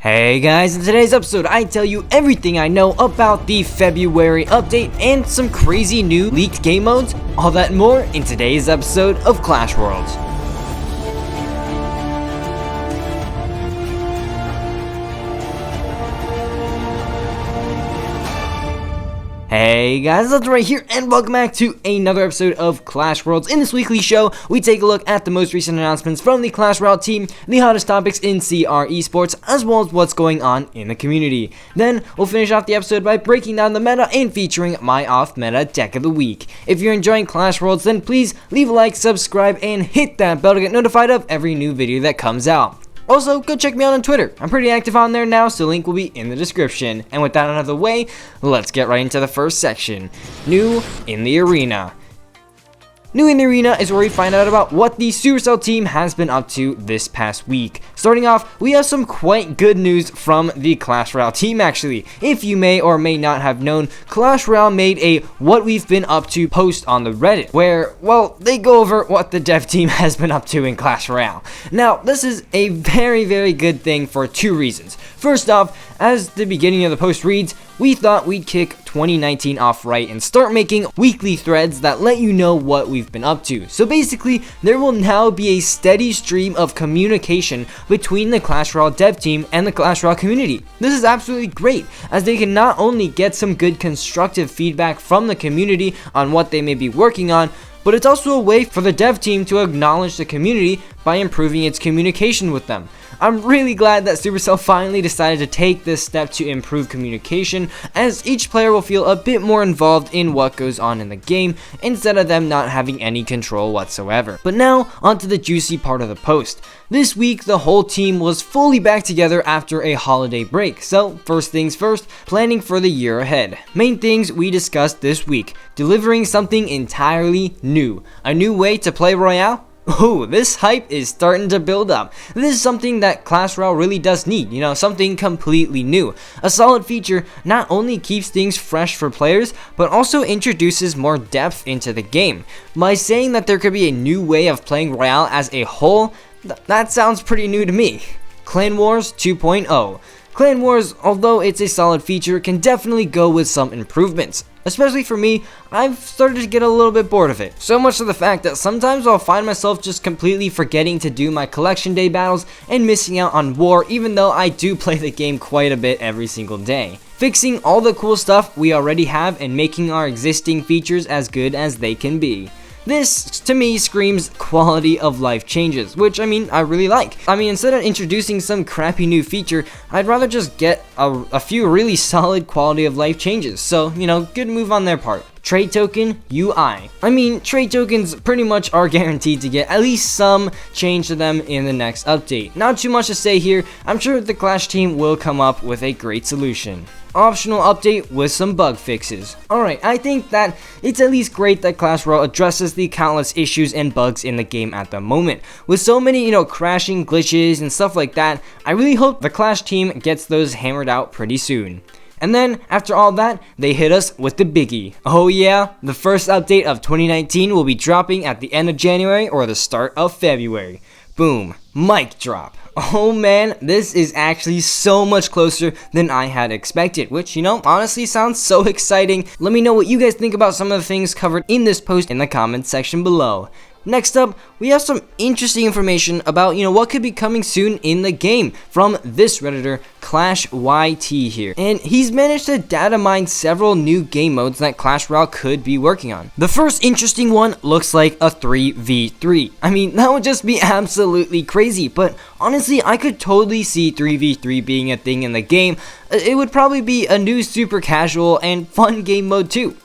Hey guys, in today's episode I tell you everything I know about the February update and some crazy new leaked game modes, all that and more in today's episode of Clash Worlds. Hey guys, Legendaray here, and welcome back to another episode of Clash Worlds. In this weekly show, we take a look at the most recent announcements from the Clash Royale team, the hottest topics in CR eSports, as well as what's going on in the community. Then, we'll finish off the episode by breaking down the meta and featuring my off-meta deck of the week. If you're enjoying Clash Worlds, then please leave a like, subscribe, and hit that bell to get notified of every new video that comes out. Also, go check me out on Twitter. I'm pretty active on there now, so link will be in the description. And with that out of the way, let's get right into the first section. New in the Arena. New in the Arena is where we find out about what the Supercell team has been up to this past week. Starting off, we have some quite good news from the Clash Royale team actually. If you may or may not have known, Clash Royale made a what we've been up to post on the Reddit, where, well, they go over what the dev team has been up to in Clash Royale. Now, this is a very good thing for two reasons. First off, as the beginning of the post reads, we thought we'd kick 2019 off right and start making weekly threads that let you know what we've been up to. So basically, there will now be a steady stream of communication between the Clash Royale dev team and the Clash Royale community. This is absolutely great, as they can not only get some good constructive feedback from the community on what they may be working on, but it's also a way for the dev team to acknowledge the community by improving its communication with them. I'm really glad that Supercell finally decided to take this step to improve communication, as each player will feel a bit more involved in what goes on in the game instead of them not having any control whatsoever. But now, onto the juicy part of the post. This week, the whole team was fully back together after a holiday break, so first things first, planning for the year ahead. Main things we discussed this week: delivering something entirely new, a new way to play Royale. Oh, this hype is starting to build up. This is something that Clash Royale really does need, something completely new. A solid feature not only keeps things fresh for players, but also introduces more depth into the game. By saying that there could be a new way of playing Royale as a whole, that sounds pretty new to me. Clan Wars 2.0. Clan Wars, although it's a solid feature, can definitely go with some improvements. Especially for me, I've started to get a little bit bored of it. So much to the fact that sometimes I'll find myself just completely forgetting to do my collection day battles and missing out on war, even though I do play the game quite a bit every single day. Fixing all the cool stuff we already have and making our existing features as good as they can be. This, to me, screams quality of life changes, which, I really like. Instead of introducing some crappy new feature, I'd rather just get a few really solid quality of life changes. So, good move on their part. Trade token UI. Trade tokens pretty much are guaranteed to get at least some change to them in the next update. Not too much to say here. I'm sure the Clash team will come up with a great solution. Optional update with some bug fixes. Alright, I think that it's at least great that Clash Royale addresses the countless issues and bugs in the game at the moment. With so many, crashing, glitches, and stuff like that, I really hope the Clash team gets those hammered out pretty soon. And then, after all that, they hit us with the biggie. Oh yeah, the first update of 2019 will be dropping at the end of January or the start of February. Boom, mic drop. Oh man, this is actually so much closer than I had expected, which, honestly sounds so exciting. Let me know what you guys think about some of the things covered in this post in the comments section below. Next up, we have some interesting information about, what could be coming soon in the game from this Redditor, Clash YT here. And he's managed to data mine several new game modes that Clash Royale could be working on. The first interesting one looks like a 3v3. That would just be absolutely crazy, but honestly, I could totally see 3v3 being a thing in the game. It would probably be a new super casual and fun game mode too.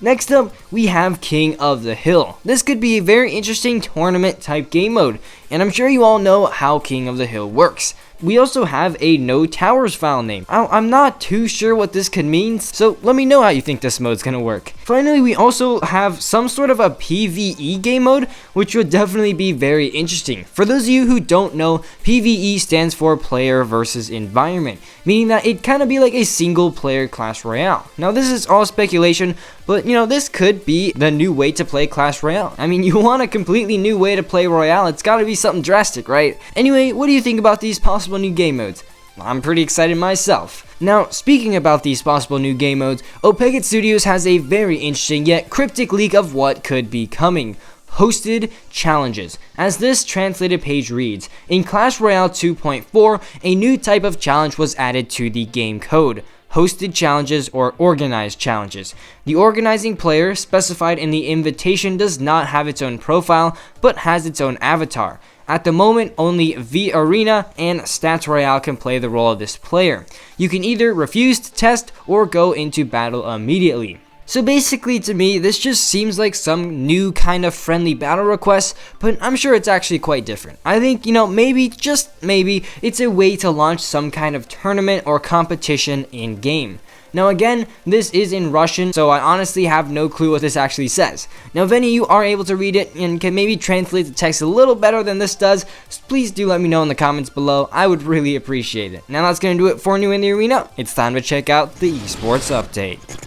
Next up, we have King of the Hill. This could be a very interesting tournament type game mode, and I'm sure you all know how King of the Hill works. We also have a no towers file name. I'm not too sure what this could mean, so let me know how you think this mode's gonna work. Finally, we also have some sort of a PvE game mode, which would definitely be very interesting. For those of you who don't know, PvE stands for player versus environment, meaning that it kind of be like a single player Clash Royale. Now this is all speculation, but this could be the new way to play Clash Royale. You want a completely new way to play Royale, it's gotta be something drastic, right? Anyway, what do you think about these possible new game modes? I'm pretty excited myself. Now, speaking about these possible new game modes, Opegate Studios has a very interesting yet cryptic leak of what could be coming. Hosted challenges. As this translated page reads, in Clash Royale 2.4, a new type of challenge was added to the game code. Hosted challenges or organized challenges. The organizing player specified in the invitation does not have its own profile, but has its own avatar. At the moment, only V-Arena and Stats Royale can play the role of this player. You can either refuse to test or go into battle immediately. So basically, to me, this just seems like some new kind of friendly battle request, but I'm sure it's actually quite different. I think, maybe, just maybe, it's a way to launch some kind of tournament or competition in-game. Now again, this is in Russian, so I honestly have no clue what this actually says. Now if any of you are able to read it and can maybe translate the text a little better than this does, please do let me know in the comments below. I would really appreciate it. Now that's going to do it for New in the Arena. It's time to check out the eSports update.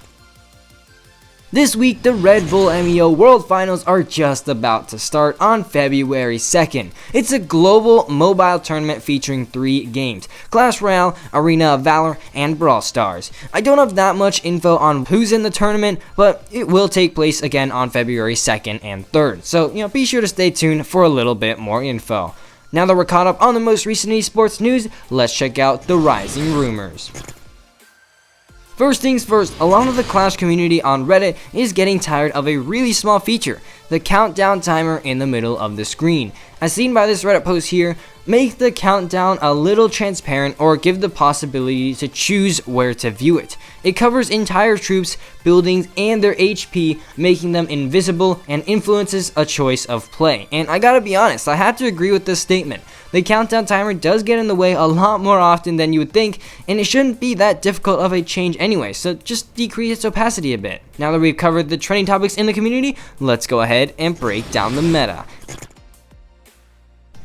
This week, the Red Bull MEO World Finals are just about to start on February 2nd. It's a global mobile tournament featuring 3 games: Clash Royale, Arena of Valor, and Brawl Stars. I don't have that much info on who's in the tournament, but it will take place again on February 2nd and 3rd. So, be sure to stay tuned for a little bit more info. Now that we're caught up on the most recent esports news, let's check out the rising rumors. First things first, a lot of the Clash community on Reddit is getting tired of a really small feature, the countdown timer in the middle of the screen. As seen by this Reddit post here, make the countdown a little transparent or give the possibility to choose where to view it. It covers entire troops, buildings, and their HP, making them invisible and influences a choice of play. And I gotta be honest, I have to agree with this statement. The countdown timer does get in the way a lot more often than you would think, and it shouldn't be that difficult of a change anyway, so just decrease its opacity a bit. Now that we've covered the trending topics in the community, let's go ahead and break down the meta.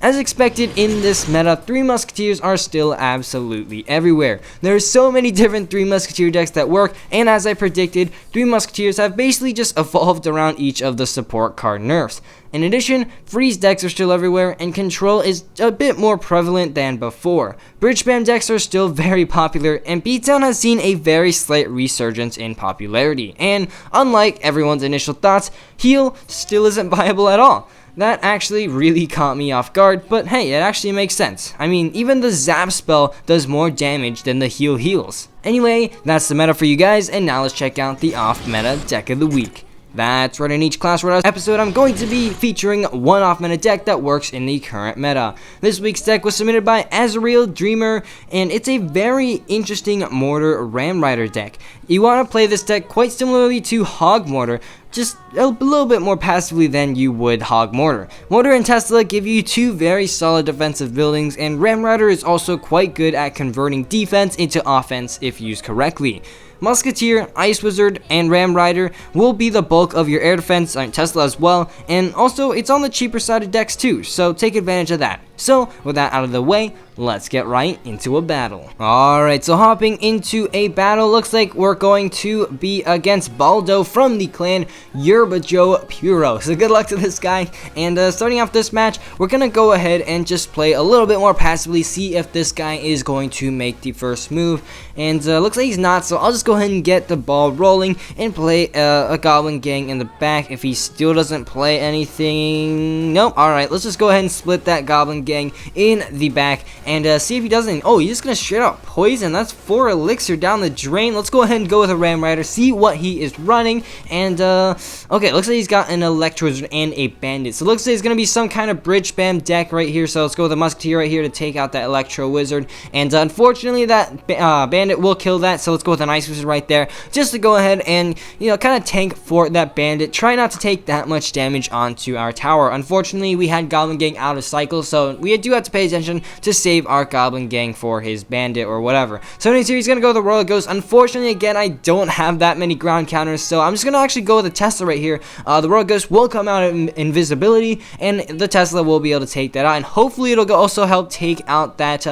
As expected in this meta, 3 Musketeers are still absolutely everywhere. There are so many different 3 Musketeer decks that work, and as I predicted, 3 Musketeers have basically just evolved around each of the support card nerfs. In addition, freeze decks are still everywhere, and control is a bit more prevalent than before. Bridge spam decks are still very popular, and beatdown has seen a very slight resurgence in popularity. And unlike everyone's initial thoughts, heal still isn't viable at all. That actually really caught me off guard, but hey, it actually makes sense. I mean, even the zap spell does more damage than the heal heals. Anyway, that's the meta for you guys, and now let's check out the off-meta deck of the week. That's right, in each Clash Royale episode, I'm going to be featuring one off-meta deck that works in the current meta. This week's deck was submitted by Azrael Dreamer, and it's a very interesting Mortar Ram Rider deck. You want to play this deck quite similarly to Hog Mortar, just a little bit more passively than you would Hog Mortar. Mortar and Tesla give you 2 very solid defensive buildings, and Ram Rider is also quite good at converting defense into offense if used correctly. Musketeer, Ice Wizard, and Ram Rider will be the bulk of your air defense, Tesla as well, and also it's on the cheaper side of decks too, so take advantage of that. So, with that out of the way, let's get right into a battle. Alright, so hopping into a battle, looks like we're going to be against Baldo from the clan Yerbajo Puro. So good luck to this guy, and starting off this match, we're gonna go ahead and just play a little bit more passively, see if this guy is going to make the first move, and looks like he's not, so I'll just go ahead and get the ball rolling and play a Goblin Gang in the back. If he still doesn't play anything, nope, alright, let's just go ahead and split that Goblin Gang in the back and see if he doesn't. Oh, he's just gonna straight out poison. That's 4 elixir down the drain. Let's go ahead and go with a Ram Rider, see what he is running, and okay, looks like he's got an Electro Wizard and a Bandit, so looks like it's gonna be some kind of bridge spam deck right here. So let's go with a Musketeer right here to take out that Electro Wizard, and unfortunately that Bandit will kill that, so let's go with an Ice Wizard right there just to go ahead and kind of tank for that Bandit. Try not to take that much damage onto our tower. Unfortunately, we had Goblin Gang out of cycle, so we do have to pay attention to save our Goblin Gang for his Bandit or whatever. So anyways, here he's gonna go with the Royal Ghost. Unfortunately, again, I don't have that many ground counters, so I'm just gonna actually go with the Tesla right here. The Royal Ghost will come out of invisibility, and the Tesla will be able to take that out, and hopefully it'll also help take out that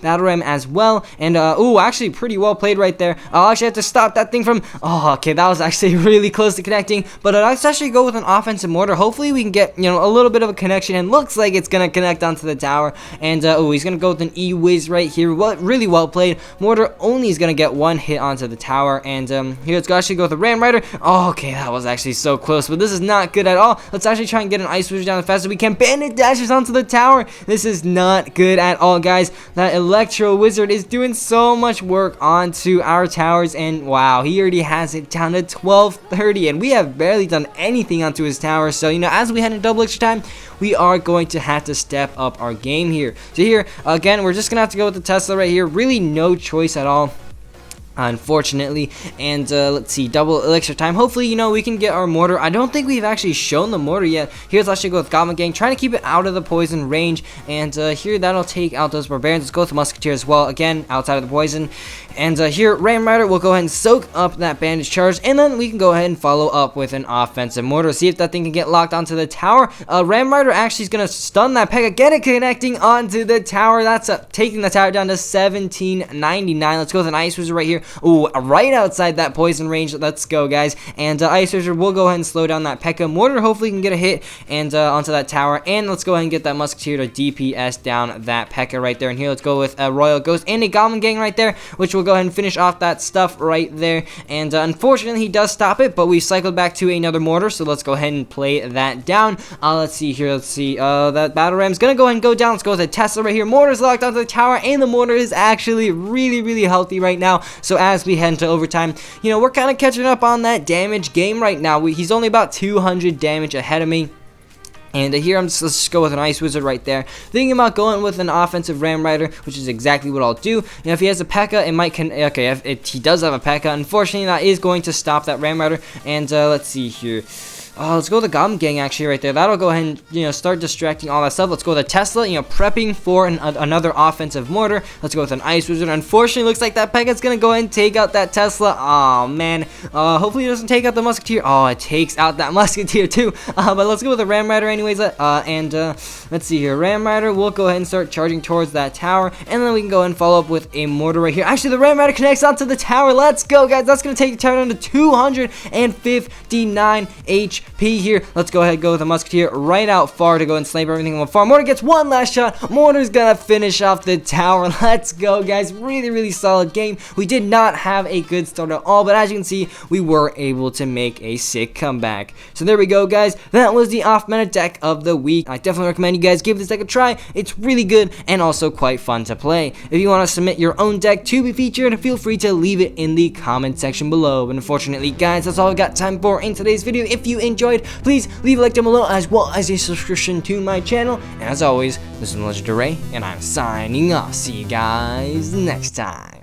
Battle Ram as well. And ooh, actually pretty well played right there. I'll actually actually had to stop that thing from, oh, okay, that was actually really close to connecting, but let's actually go with an offensive mortar. Hopefully we can get, you know, a little bit of a connection, and looks like it's gonna connect onto the tower, and oh, he's gonna go with an E-Wiz right here. Really well played. Mortar only is gonna get one hit onto the tower, and here, let's actually go with the Ram Rider. Oh, okay, that was actually so close, but this is not good at all. Let's actually try and get an Ice Wizard down as fast as we can. Bandit dashes onto the tower. This is not good at all, guys. That Electro Wizard is doing so much work onto our towers, and wow, he already has it down to 1230, and we have barely done anything onto his tower. So, you know, as we head into double extra time, we are going to have to step up our game here. So here, again, we're just gonna have to go with the Tesla right here. Really no choice at all, unfortunately. And let's see, double elixir time. Hopefully, you know, we can get our mortar. I don't think we've actually shown the mortar yet. Here's, let's actually go with Goblin Gang, trying to keep it out of the poison range, and here, that'll take out those barbarians. Let's go with the Musketeer as well, again outside of the poison. And here, Ram Rider will go ahead and soak up that bandage charge, and then we can go ahead and follow up with an offensive mortar, see if that thing can get locked onto the tower. Ram Rider actually is going to stun that Pekka, get it connecting onto the tower. That's taking the tower down to 1799. Let's go with an Ice Wizard right here. Ooh, right outside that poison range. Let's go, guys. And Ice Wizard will go ahead and slow down that Pekka. Mortar hopefully can get a hit and onto that tower, and let's go ahead and get that Musketeer to DPS down that Pekka right there. And here, let's go with a Royal Ghost and a Goblin Gang right there, which will go ahead and finish off that stuff right there. And unfortunately, he does stop it, but we cycled back to another mortar, so let's go ahead and play that down. Let's see here. Let's see. That Battle Ram's gonna go ahead and go down. Let's go with a Tesla right here. Mortar's locked onto the tower, and the mortar is actually really healthy right now. So as we head into overtime, you know, we're kind of catching up on that damage game right now. He's only about 200 damage ahead of me. And here, let's just go with an Ice Wizard right there. Thinking about going with an offensive Ram Rider, which is exactly what I'll do. You know, if he has a P.E.K.K.A., it might okay, if he does have a P.E.K.K.A., unfortunately, that is going to stop that Ram Rider. And let's see here. Let's go with the Goblin Gang actually right there. That'll go ahead and, you know, start distracting all that stuff. Let's go with a Tesla, you know, prepping for another offensive mortar. Let's go with an Ice Wizard. Unfortunately, looks like that Pekka's gonna go ahead and take out that Tesla. Oh man. Hopefully it doesn't take out the Musketeer. Oh, it takes out that Musketeer too. But let's go with the Ram Rider anyways. Let's see here. Ram Rider will go ahead and start charging towards that tower, and then we can go ahead and follow up with a mortar right here. Actually, the Ram Rider connects onto the tower. Let's go, guys. That's gonna take the tower down to 259 HP. Here, let's go ahead and go with a Musketeer right out far to go and snipe everything on far. Mortar gets one last shot. Mortar's gonna finish off the tower. Let's go, guys. Really solid game. We did not have a good start at all, but as you can see, we were able to make a sick comeback. So there we go, guys. That was the off-meta deck of the week. I definitely recommend you guys give this deck a try. It's really good and also quite fun to play. If you want to submit your own deck to be featured, feel free to leave it in the comment section below. And unfortunately, guys, that's all I've got time for in today's video. If you enjoyed, please leave a like down below, as well as a subscription to my channel. And as always, this is Legendaray, and I'm signing off. See you guys next time.